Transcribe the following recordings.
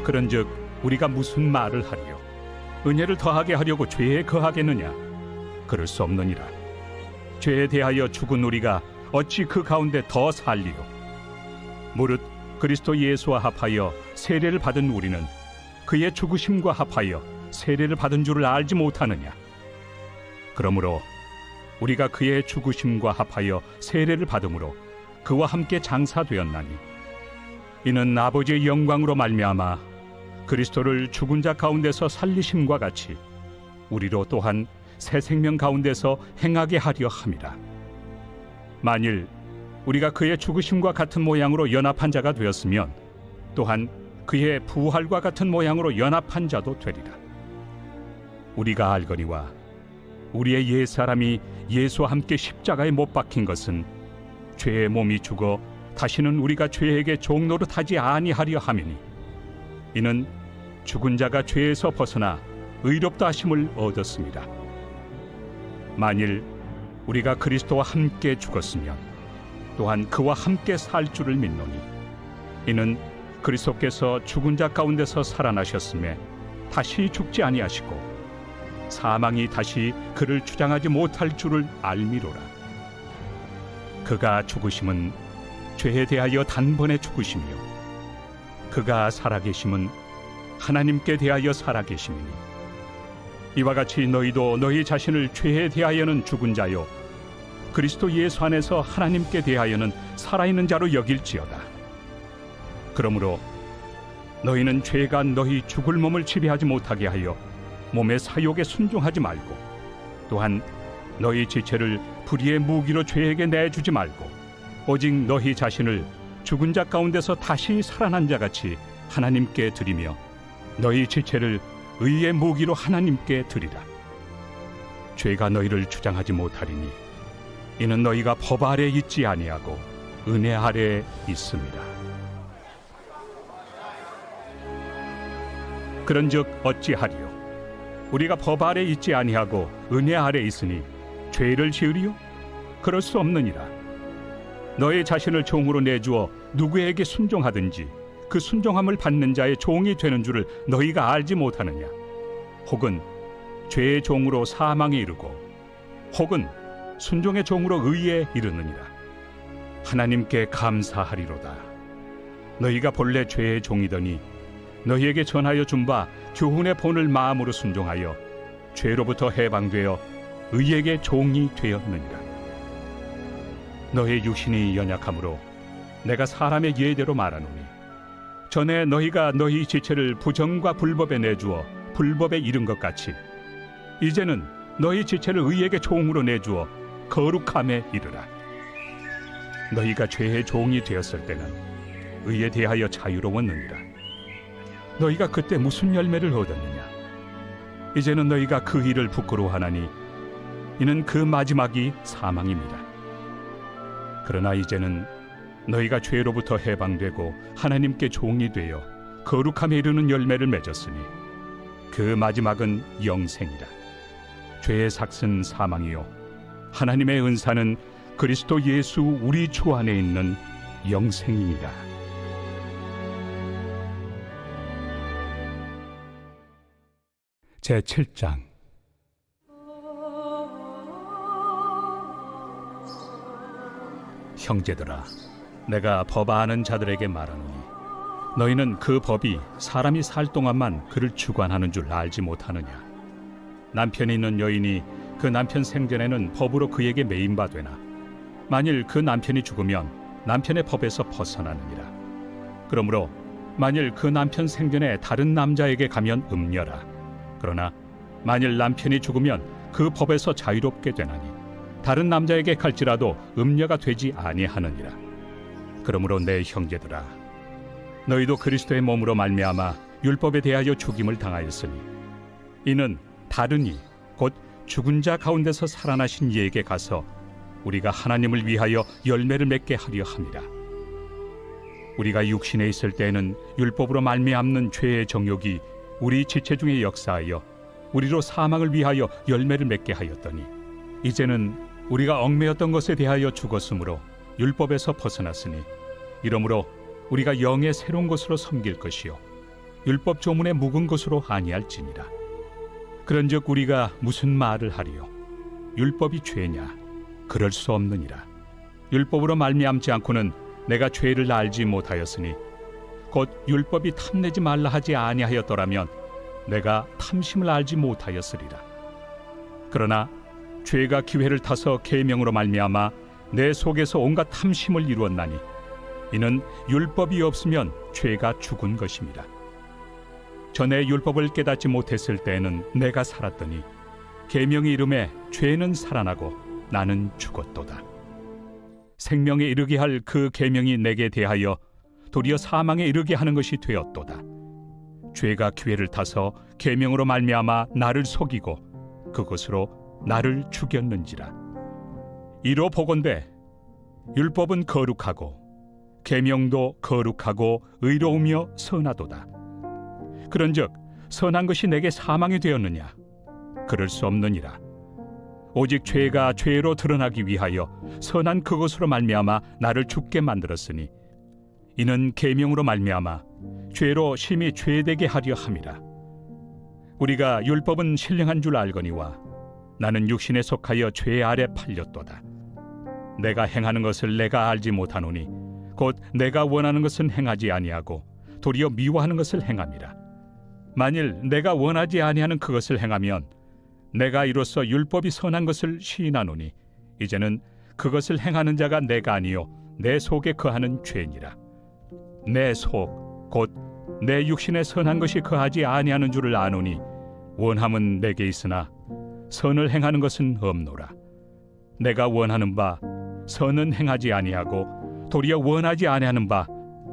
그런즉 우리가 무슨 말을 하리요? 은혜를 더하게 하려고 죄에 거하겠느냐? 그럴 수 없느니라. 죄에 대하여 죽은 우리가 어찌 그 가운데 더 살리요? 무릇 그리스도 예수와 합하여 세례를 받은 우리는 그의 죽으심과 합하여 세례를 받은 줄을 알지 못하느냐? 그러므로 우리가 그의 죽으심과 합하여 세례를 받음으로 그와 함께 장사되었나니 이는 아버지의 영광으로 말미암아 그리스도를 죽은 자 가운데서 살리심과 같이 우리로 또한 새 생명 가운데서 행하게 하려 함이라. 만일 우리가 그의 죽으심과 같은 모양으로 연합한 자가 되었으면 또한 그의 부활과 같은 모양으로 연합한 자도 되리라. 우리가 알거니와 우리의 옛사람이 예수와 함께 십자가에 못 박힌 것은 죄의 몸이 죽어 다시는 우리가 죄에게 종노릇하지 아니하려 함이니 이는 죽은 자가 죄에서 벗어나 의롭다 하심을 얻었습니다. 만일 우리가 그리스도와 함께 죽었으면 또한 그와 함께 살 줄을 믿노니 이는 그리스도께서 죽은 자 가운데서 살아나셨음에 다시 죽지 아니하시고 사망이 다시 그를 주장하지 못할 줄을 알미로라. 그가 죽으심은 죄에 대하여 단번에 죽으시며 그가 살아계심은 하나님께 대하여 살아계심이니 이와 같이 너희도 너희 자신을 죄에 대하여는 죽은 자요 그리스도 예수 안에서 하나님께 대하여는 살아있는 자로 여길지어다. 그러므로 너희는 죄가 너희 죽을 몸을 지배하지 못하게 하여 몸의 사욕에 순종하지 말고 또한 너희 지체를 불의의 무기로 죄에게 내주지 말고 오직 너희 자신을 죽은 자 가운데서 다시 살아난 자같이 하나님께 드리며 너희 지체를 의의 무기로 하나님께 드리라. 죄가 너희를 주장하지 못하리니 이는 너희가 법 아래 있지 아니하고 은혜 아래 있습니다. 그런즉 어찌하리요? 우리가 법 아래 있지 아니하고 은혜 아래 있으니 죄를 지으리요? 그럴 수 없느니라. 너희 자신을 종으로 내주어 누구에게 순종하든지 그 순종함을 받는 자의 종이 되는 줄을 너희가 알지 못하느냐? 혹은 죄의 종으로 사망에 이르고 혹은 순종의 종으로 의에 이르느니라. 하나님께 감사하리로다. 너희가 본래 죄의 종이더니 너희에게 전하여 준 바 교훈의 본을 마음으로 순종하여 죄로부터 해방되어 의에게 종이 되었느니라. 너희 육신이 연약함으로 내가 사람의 예대로 말하노니 전에 너희가 너희 지체를 부정과 불법에 내주어 불법에 이른 것 같이 이제는 너희 지체를 의에게 종으로 내주어 거룩함에 이르라. 너희가 죄의 종이 되었을 때는 의에 대하여 자유로웠느니라. 너희가 그때 무슨 열매를 얻었느냐? 이제는 너희가 그 일을 부끄러워하나니 이는 그 마지막이 사망입니다. 그러나 이제는 너희가 죄로부터 해방되고 하나님께 종이 되어 거룩함에 이르는 열매를 맺었으니 그 마지막은 영생이라. 죄의 삭은 사망이요 하나님의 은사는 그리스도 예수 우리 주 안에 있는 영생이니라. 제7장. 형제들아, 내가 법 아는 자들에게 말하노니 너희는 그 법이 사람이 살 동안만 그를 주관하는 줄 알지 못하느냐? 남편이 있는 여인이 그 남편 생전에는 법으로 그에게 매인 바 되나 만일 그 남편이 죽으면 남편의 법에서 벗어나느니라. 그러므로 만일 그 남편 생전에 다른 남자에게 가면 음녀라. 그러나 만일 남편이 죽으면 그 법에서 자유롭게 되나니 다른 남자에게 갈지라도 음녀가 되지 아니하느니라. 그러므로 내 형제들아, 너희도 그리스도의 몸으로 말미암아 율법에 대하여 죽임을 당하였으니 이는 다른 이 곧 죽은 자 가운데서 살아나신 이에게 가서 우리가 하나님을 위하여 열매를 맺게 하려 함이라. 우리가 육신에 있을 때에는 율법으로 말미암는 죄의 정욕이 우리 지체 중에 역사하여 우리로 사망을 위하여 열매를 맺게 하였더니 이제는 우리가 얽매였던 것에 대하여 죽었으므로 율법에서 벗어났으니 이러므로 우리가 영의 새로운 것으로 섬길 것이요 율법 조문에 묵은 것으로 아니할지니라. 그런즉 우리가 무슨 말을 하리요? 율법이 죄냐? 그럴 수 없느니라. 율법으로 말미암지 않고는 내가 죄를 알지 못하였으니 곧 율법이 탐내지 말라 하지 아니하였더라면 내가 탐심을 알지 못하였으리라. 그러나 죄가 기회를 타서 계명으로 말미암아 내 속에서 온갖 탐심을 이루었나니 이는 율법이 없으면 죄가 죽은 것입니다. 전에 율법을 깨닫지 못했을 때에는 내가 살았더니 계명이 이름에 죄는 살아나고 나는 죽었도다. 생명에 이르게 할 그 계명이 내게 대하여 도리어 사망에 이르게 하는 것이 되었도다. 죄가 기회를 타서 계명으로 말미암아 나를 속이고 그것으로 나를 죽였는지라. 이로 보건대 율법은 거룩하고 계명도 거룩하고 의로우며 선하도다. 그런즉 선한 것이 내게 사망이 되었느냐? 그럴 수 없느니라. 오직 죄가 죄로 드러나기 위하여 선한 그것으로 말미암아 나를 죽게 만들었으니 이는 계명으로 말미암아 죄로 심히 죄되게 하려 함이라. 우리가 율법은 신령한 줄 알거니와 나는 육신에 속하여 죄 아래 팔렸도다. 내가 행하는 것을 내가 알지 못하노니 곧 내가 원하는 것은 행하지 아니하고 도리어 미워하는 것을 행함이라. 만일 내가 원하지 아니하는 그것을 행하면 내가 이로써 율법이 선한 것을 시인하노니 이제는 그것을 행하는 자가 내가 아니요 내 속에 거하는 죄니라. 내 속 곧 내 육신에 선한 것이 거하지 아니하는 줄을 아노니 원함은 내게 있으나 선을 행하는 것은 없노라. 내가 원하는 바 선은 행하지 아니하고 도리어 원하지 아니하는 바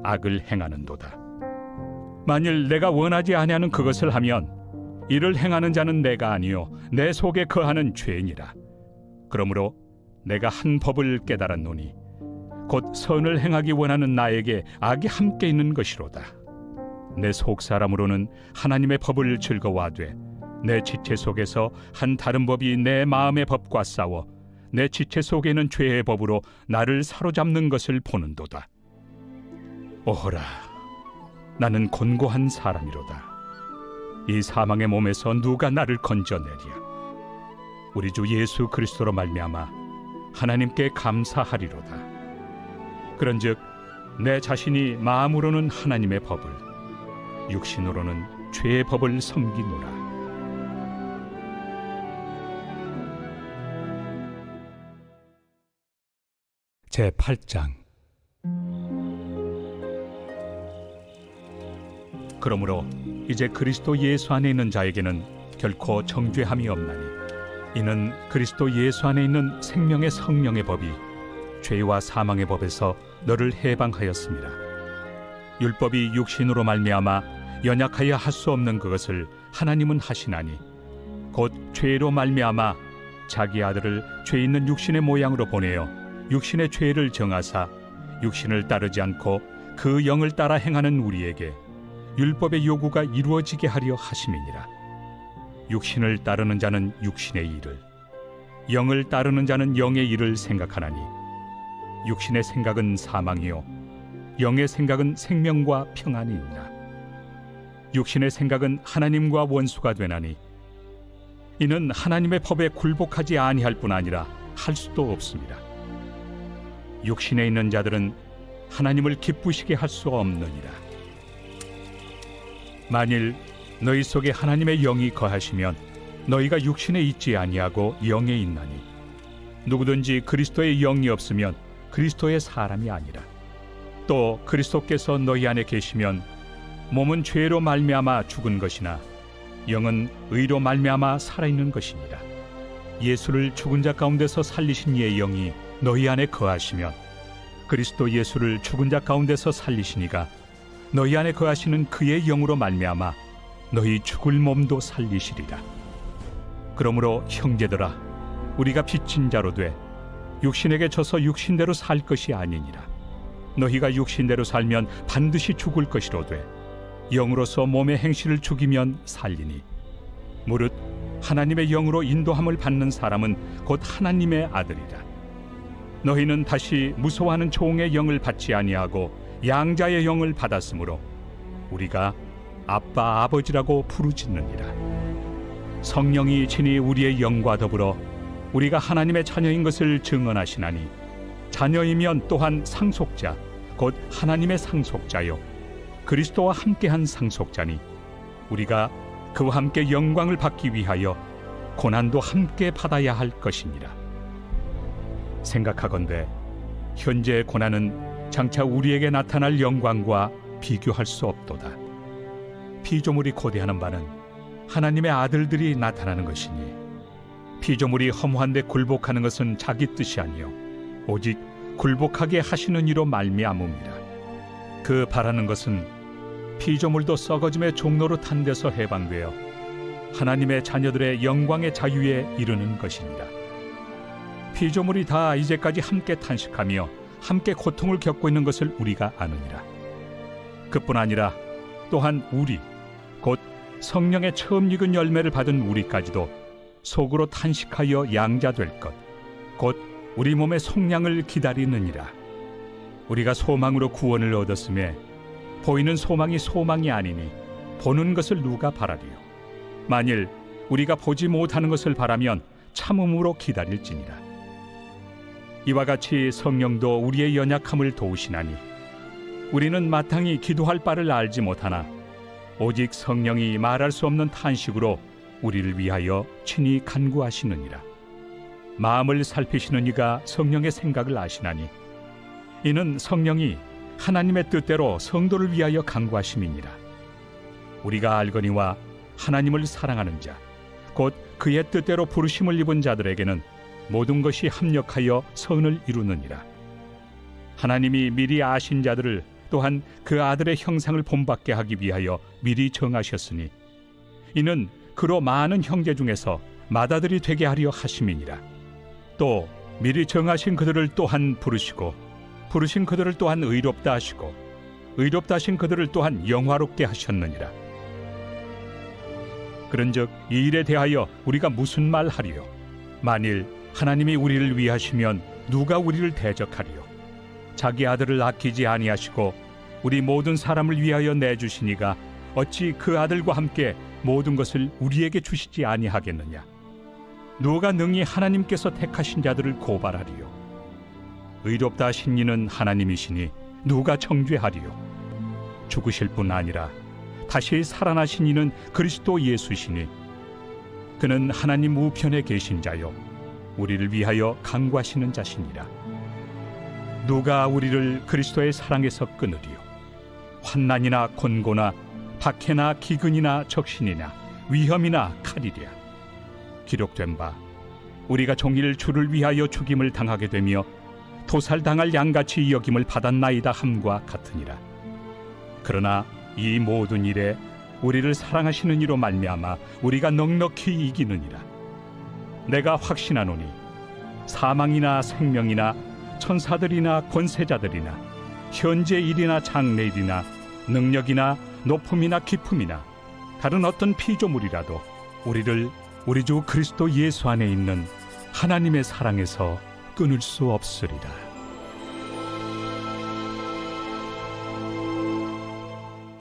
악을 행하는도다. 만일 내가 원하지 아니하는 그것을 하면 이를 행하는 자는 내가 아니요 내 속에 거하는 죄니라. 그러므로 내가 한 법을 깨달았노니 곧 선을 행하기 원하는 나에게 악이 함께 있는 것이로다. 내 속 사람으로는 하나님의 법을 즐거워하되 내 지체 속에서 한 다른 법이 내 마음의 법과 싸워 내 지체 속에 있는 죄의 법으로 나를 사로잡는 것을 보는도다. 오호라, 나는 곤고한 사람이로다. 이 사망의 몸에서 누가 나를 건져내랴? 우리 주 예수 그리스도로 말미암아 하나님께 감사하리로다. 그런즉 내 자신이 마음으로는 하나님의 법을, 육신으로는 죄의 법을 섬기노라. 제8장. 그러므로 이제 그리스도 예수 안에 있는 자에게는 결코 정죄함이 없나니 이는 그리스도 예수 안에 있는 생명의 성령의 법이 죄와 사망의 법에서 너를 해방하였습니다. 율법이 육신으로 말미암아 연약하여 할 수 없는 그것을 하나님은 하시나니 곧 죄로 말미암아 자기 아들을 죄 있는 육신의 모양으로 보내어 육신의 죄를 정하사 육신을 따르지 않고 그 영을 따라 행하는 우리에게 율법의 요구가 이루어지게 하려 하심이니라. 육신을 따르는 자는 육신의 일을, 영을 따르는 자는 영의 일을 생각하나니 육신의 생각은 사망이요 영의 생각은 생명과 평안이니라. 육신의 생각은 하나님과 원수가 되나니 이는 하나님의 법에 굴복하지 아니할 뿐 아니라 할 수도 없습니다. 육신에 있는 자들은 하나님을 기쁘시게 할 수 없느니라. 만일 너희 속에 하나님의 영이 거하시면 너희가 육신에 있지 아니하고 영에 있나니 누구든지 그리스도의 영이 없으면 그리스도의 사람이 아니라. 또 그리스도께서 너희 안에 계시면 몸은 죄로 말미암아 죽은 것이나 영은 의로 말미암아 살아있는 것이니라. 예수를 죽은 자 가운데서 살리신 이의 영이 너희 안에 거하시면 그리스도 예수를 죽은 자 가운데서 살리시니가 너희 안에 거하시는 그의 영으로 말미암아 너희 죽을 몸도 살리시리라. 그러므로 형제들아, 우리가 빚진 자로 돼 육신에게 져서 육신대로 살 것이 아니니라. 너희가 육신대로 살면 반드시 죽을 것이로되 영으로서 몸의 행실을 죽이면 살리니 무릇 하나님의 영으로 인도함을 받는 사람은 곧 하나님의 아들이라. 너희는 다시 무서워하는 종의 영을 받지 아니하고 양자의 영을 받았으므로 우리가 아빠 아버지라고 부르짖느니라. 성령이 친히 우리의 영과 더불어 우리가 하나님의 자녀인 것을 증언하시나니 자녀이면 또한 상속자 곧 하나님의 상속자요 그리스도와 함께한 상속자니 우리가 그와 함께 영광을 받기 위하여 고난도 함께 받아야 할 것이니라. 생각하건대 현재의 고난은 장차 우리에게 나타날 영광과 비교할 수 없도다. 피조물이 고대하는 바는 하나님의 아들들이 나타나는 것이니 피조물이 허무한데 굴복하는 것은 자기 뜻이 아니요 오직 굴복하게 하시는 이로 말미암음이라. 그 바라는 것은 피조물도 썩어짐의 종로로 탄 데서 해방되어 하나님의 자녀들의 영광의 자유에 이르는 것이니라. 피조물이 다 이제까지 함께 탄식하며 함께 고통을 겪고 있는 것을 우리가 아느니라. 그뿐 아니라 또한 우리 곧 성령의 처음 익은 열매를 받은 우리까지도 속으로 탄식하여 양자될 것 곧 우리 몸의 속량을 기다리느니라. 우리가 소망으로 구원을 얻었음에 보이는 소망이 소망이 아니니 보는 것을 누가 바라리요. 만일 우리가 보지 못하는 것을 바라면 참음으로 기다릴지니라. 이와 같이 성령도 우리의 연약함을 도우시나니 우리는 마땅히 기도할 바를 알지 못하나 오직 성령이 말할 수 없는 탄식으로 우리를 위하여 친히 간구하시느니라. 마음을 살피시는 이가 성령의 생각을 아시나니 이는 성령이 하나님의 뜻대로 성도를 위하여 간구하심이니라. 우리가 알거니와 하나님을 사랑하는 자 곧 그의 뜻대로 부르심을 입은 자들에게는 모든 것이 합력하여 선을 이루느니라. 하나님이 미리 아신 자들을 또한 그 아들의 형상을 본받게 하기 위하여 미리 정하셨으니 이는 그로 많은 형제 중에서 맏아들이 되게 하려 하심이니라. 또 미리 정하신 그들을 또한 부르시고 부르신 그들을 또한 의롭다 하시고 의롭다 하신 그들을 또한 영화롭게 하셨느니라. 그런즉 이 일에 대하여 우리가 무슨 말 하리요? 만일 하나님이 우리를 위하시면 누가 우리를 대적하리요? 자기 아들을 아끼지 아니하시고 우리 모든 사람을 위하여 내주시니가 어찌 그 아들과 함께 모든 것을 우리에게 주시지 아니하겠느냐? 누가 능히 하나님께서 택하신 자들을 고발하리요? 의롭다 하신 이는 하나님이시니 누가 정죄하리요? 죽으실 뿐 아니라 다시 살아나신 이는 그리스도 예수시니 그는 하나님 우편에 계신 자요 우리를 위하여 간구하시는 자시니라. 누가 우리를 그리스도의 사랑에서 끊으리요? 환난이나 곤고나 박해나 기근이나 적신이나 위험이나 칼이랴. 기록된 바 우리가 종일 주를 위하여 죽임을 당하게 되며 도살당할 양같이 여김을 받았나이다 함과 같으니라. 그러나 이 모든 일에 우리를 사랑하시는 이로 말미암아 우리가 넉넉히 이기느니라. 내가 확신하노니 사망이나 생명이나 천사들이나 권세자들이나 현재 일이나 장래 일이나 능력이나 높음이나 깊음이나 다른 어떤 피조물이라도 우리를 우리 주 그리스도 예수 안에 있는 하나님의 사랑에서 끊을 수 없으리라.